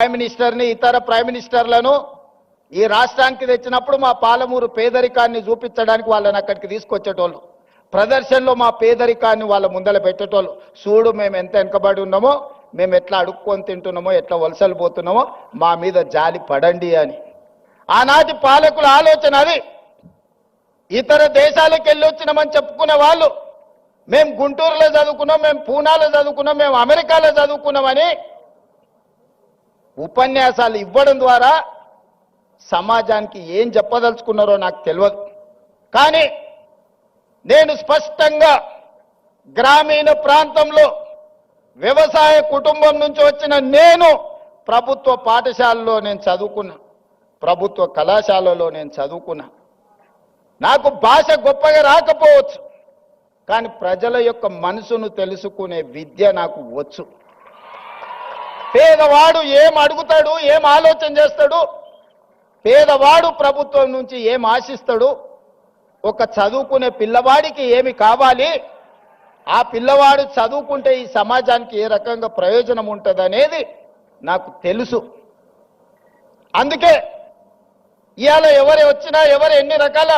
Prime మినిస్టర్ని ఇతర prime మినిస్టర్లను ఈ రాష్ట్రానికి తెచ్చినప్పుడు మా పాలమూరు పేదరికాన్ని చూపించడానికి వాళ్ళని అక్కడికి తీసుకొచ్చేటోళ్ళు, ప్రదర్శనలో మా పేదరికాన్ని వాళ్ళ ముందల పెట్టేటోళ్ళు. చూడు మేము ఎంత వెనుకబడి ఉన్నామో, మేము ఎట్లా అడుక్కొని తింటున్నామో, ఎట్లా వలసలు పోతున్నామో, మా మీద జాలి పడండి అని. ఆనాటి పాలకుల ఆలోచన అది. ఇతర దేశాలకు వెళ్ళి వచ్చినామని చెప్పుకునే వాళ్ళు మేము గుంటూరులో చదువుకున్నాం, మేము పూనాలో చదువుకున్నాం, మేము అమెరికాలో చదువుకున్నామని ఉపన్యాసాలు ఇవ్వడం ద్వారా సమాజానికి ఏం చెప్పదలుచుకున్నారో నాకు తెలియదు. కానీ నేను స్పష్టంగా గ్రామీణ ప్రాంతంలో వ్యవసాయ కుటుంబం నుంచి వచ్చిన నేను ప్రభుత్వ పాఠశాలలో నేను చదువుకున్నా, ప్రభుత్వ కళాశాలలో నేను చదువుకున్నా. నాకు భాష గొప్పగా రాకపోవచ్చు, కానీ ప్రజల యొక్క మనసును తెలుసుకునే విద్య నాకు వచ్చు. పేదవాడు ఏం అడుగుతాడు, ఏం ఆలోచన చేస్తాడు, పేదవాడు ప్రభుత్వం నుంచి ఏం ఆశిస్తాడు, ఒక చదువుకునే పిల్లవాడికి ఏమి కావాలి, ఆ పిల్లవాడు చదువుకుంటే ఈ సమాజానికి ఏ రకంగా ప్రయోజనం ఉంటుంది అనేది నాకు తెలుసు. అందుకే ఇవాళ ఎవరు వచ్చినా, ఎవరు ఎన్ని రకాల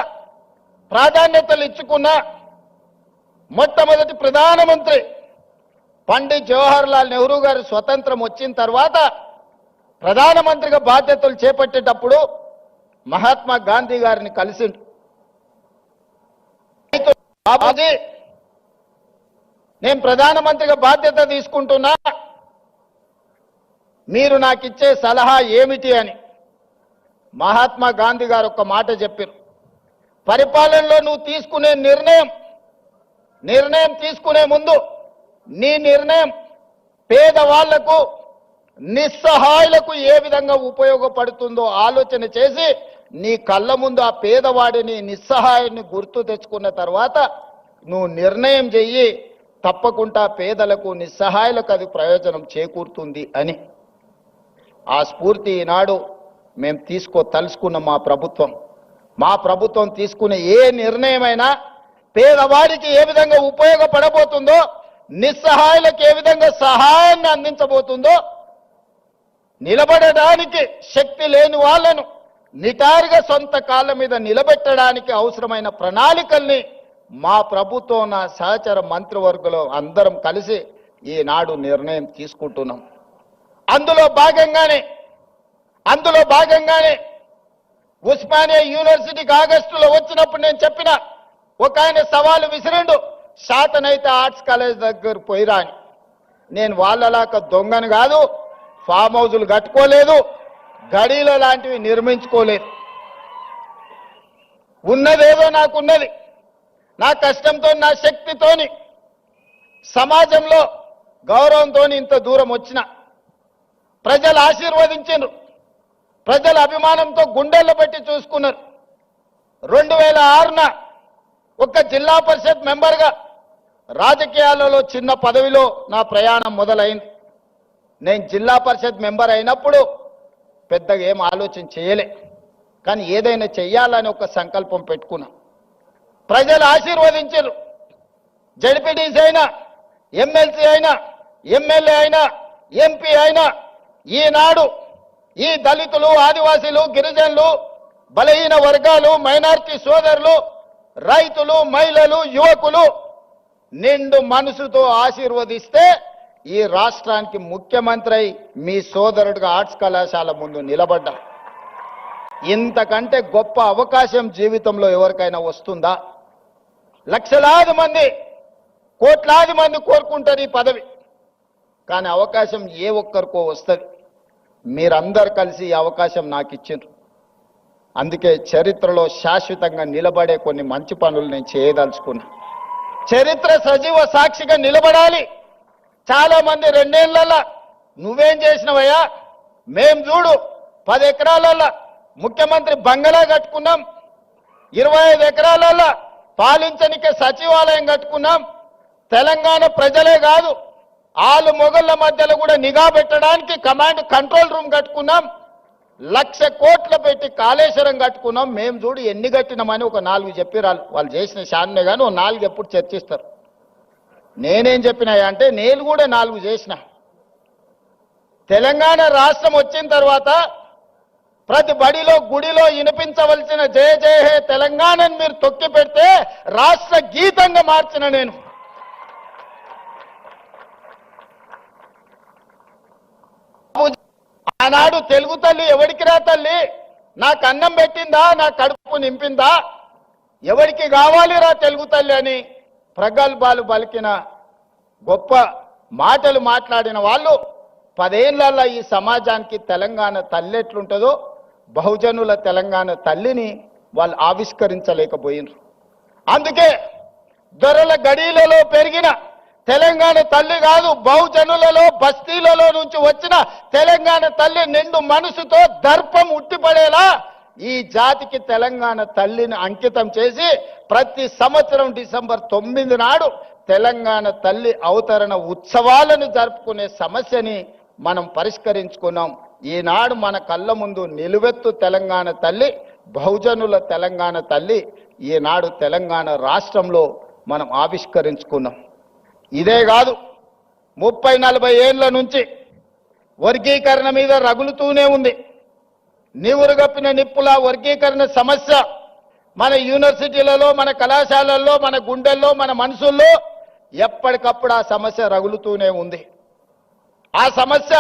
ప్రాధాన్యతలు ఇచ్చుకున్నా, మొట్టమొదటి ప్రధానమంత్రి పండిత్ జవహర్లాల్ నెహ్రూ గారు స్వతంత్రం వచ్చిన తర్వాత ప్రధానమంత్రిగా బాధ్యతలు చేపట్టేటప్పుడు మహాత్మా గాంధీ గారిని కలిసిండు. బాబూజీ, నేను ప్రధానమంత్రిగా బాధ్యత తీసుకుంటున్నా, మీరు నాకు ఇచ్చే సలహా ఏమిటి అని మహాత్మా గాంధీ గారు ఒక మాట చెప్పారు. పరిపాలనలో నువ్వు తీసుకునే నిర్ణయం తీసుకునే ముందు నీ నిర్ణయం పేదవాళ్లకు, నిస్సహాయులకు ఏ విధంగా ఉపయోగపడుతుందో ఆలోచన చేసి నీ కళ్ళ ముందు ఆ పేదవాడిని, నిస్సహాయాన్ని గుర్తు తెచ్చుకున్న తర్వాత నువ్వు నిర్ణయం చెయ్యి, తప్పకుండా పేదలకు, నిస్సహాయులకు అది ప్రయోజనం చేకూరుతుంది అని. ఆ స్ఫూర్తి ఈనాడు మేము తలుసుకున్న మా ప్రభుత్వం తీసుకునే ఏ నిర్ణయమైనా పేదవాడికి ఏ విధంగా ఉపయోగపడబోతుందో, నిస్సహాయులకు ఏ విధంగా సహాయాన్ని అందించబోతుందో, నిలబడడానికి శక్తి లేని వాళ్ళను నిటారుగా సొంత కాళ్ళ మీద నిలబెట్టడానికి అవసరమైన ప్రణాళికల్ని మా ప్రభుత్వం, నా సహచర మంత్రివర్గంలో అందరం కలిసి ఈనాడు నిర్ణయం తీసుకుంటున్నాం. అందులో భాగంగానే ఉస్మానియా యూనివర్సిటీకి ఆగస్టులో వచ్చినప్పుడు నేను చెప్పిన, ఒక ఆయన సవాలు విసిరిండు, శాతనైతే ఆర్ట్స్ కాలేజ్ దగ్గర పోయిరా అని. నేను వాళ్ళలాక దొంగను కాదు, ఫామ్ హౌజులు కట్టుకోలేదు, గడీల లాంటివి నిర్మించుకోలేదు. ఉన్నదేదో నాకున్నది, నా కష్టంతో, నా శక్తితోని, సమాజంలో గౌరవంతో ఇంత దూరం వచ్చిన. ప్రజలు ఆశీర్వదించారు, ప్రజల అభిమానంతో గుండెల్లో పెట్టి చూసుకున్నారు. 2006న ఒక జిల్లా పరిషత్ మెంబర్గా రాజకీయాలలో చిన్న పదవిలో నా ప్రయాణం మొదలైంది. నేను జిల్లా పరిషత్ మెంబర్ అయినప్పుడు పెద్దగా ఏం ఆలోచన చేయలే, కానీ ఏదైనా చెయ్యాలని ఒక సంకల్పం పెట్టుకున్నా. ప్రజలు ఆశీర్వదించారు. జడ్పీటీసీ అయినా, ఎమ్మెల్సీ అయినా, ఎమ్మెల్యే అయినా, ఎంపీ అయినా ఈనాడు ఈ దళితులు, ఆదివాసీలు, గిరిజనులు, బలహీన వర్గాలు, మైనారిటీ సోదరులు, రైతులు, మహిళలు, యువకులు నిండు మనసుతో ఆశీర్వదిస్తే ఈ రాష్ట్రానికి ముఖ్యమంత్రి అయి మీ సోదరుడిగా ఆర్ట్స్ కళాశాల ముందు నిలబడ్డా. ఇంతకంటే గొప్ప అవకాశం జీవితంలో ఎవరికైనా వస్తుందా? లక్షలాది మంది, కోట్లాది మంది కోరుకుంటారు ఈ పదవి, కానీ అవకాశం ఏ ఒక్కరికో వస్తుంది. మీరందరూ కలిసి ఈ అవకాశం నాకు ఇచ్చిండ్రు. అందుకే చరిత్రలో శాశ్వతంగా నిలబడే కొన్ని మంచి పనులు నేను చేయదలుచుకున్నా. చరిత్ర సజీవ సాక్షిగా నిలబడాలి. చాలా మంది 2 ఏళ్లలో నువ్వేం చేసినవయ్యా, మేం చూడు 10 ఎకరాలలో ముఖ్యమంత్రి బంగళా కట్టుకున్నాం, 25 ఎకరాలలో పాలించనికే సచివాలయం కట్టుకున్నాం. తెలంగాణ ప్రజలే కాదు, ఆలు మొగళ్ళ మధ్యలో కూడా నిఘా పెట్టడానికి కమాండ్ కంట్రోల్ రూమ్ కట్టుకున్నాం. 1,00,000 కోట్లు పెట్టి కాళేశ్వరం కట్టుకున్నాం. మేము చూడు ఎన్ని కట్టినామని ఒక 4 చెప్పిరాలు. వాళ్ళు చేసిన శాన్నే కానీ ఓ 4 ఎప్పుడు చర్చిస్తారు. నేనేం చెప్పినాయా అంటే నేను కూడా 4 చేసిన. తెలంగాణ రాష్ట్రం వచ్చిన తర్వాత ప్రతి బడిలో గుడిలో వినిపించవలసిన జయ జయ హే తెలంగాణని మీరు తొక్కి పెడితే రాష్ట్ర గీతంగా మార్చిన నేను. ఆనాడు తెలుగు తల్లి ఎవరికి రా తల్లి, నాకు అన్నం పెట్టిందా, నా కడుపు నింపిందా, ఎవరికి కావాలిరా తెలుగు తల్లి అని ప్రగల్భాలు పలికిన గొప్ప మాటలు మాట్లాడిన వాళ్ళు 10 ఏళ్లలో ఈ సమాజానికి తెలంగాణ తల్లి ఎట్లుంటుందో బహుజనుల తెలంగాణ తల్లిని వాళ్ళు ఆవిష్కరించలేకపోయినారు. అందుకే దొరల గడీలలో పెరిగిన తెలంగాణ తల్లి కాదు, బహుజనులలో బస్తీలలో నుంచి వచ్చిన తెలంగాణ తల్లి నిండు మనసుతో దర్పం ఉట్టిపడేలా ఈ జాతికి తెలంగాణ తల్లిని అంకితం చేసి ప్రతి సంవత్సరం డిసెంబర్ 9 నాడు తెలంగాణ తల్లి అవతరణ ఉత్సవాలను జరుపుకునే సమస్యని మనం పరిష్కరించుకున్నాం. ఈనాడు మన కళ్ళ ముందు నిలువెత్తు తెలంగాణ తల్లి, బహుజనుల తెలంగాణ తల్లి ఈనాడు తెలంగాణ రాష్ట్రంలో మనం ఆవిష్కరించుకున్నాం. ఇదే కాదు, 30-40 ఏళ్ల నుంచి వర్గీకరణ మీద రగులుతూనే ఉంది. నీవురుగప్పిన నిప్పుల వర్గీకరణ సమస్య మన యూనివర్సిటీలలో, మన కళాశాలల్లో, మన గుండెల్లో, మన మనసుల్లో ఎప్పటికప్పుడు ఆ సమస్య రగులుతూనే ఉంది. ఆ సమస్య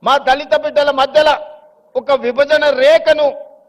మా దళిత బిడ్డల మధ్యలో ఒక విభజన రేఖను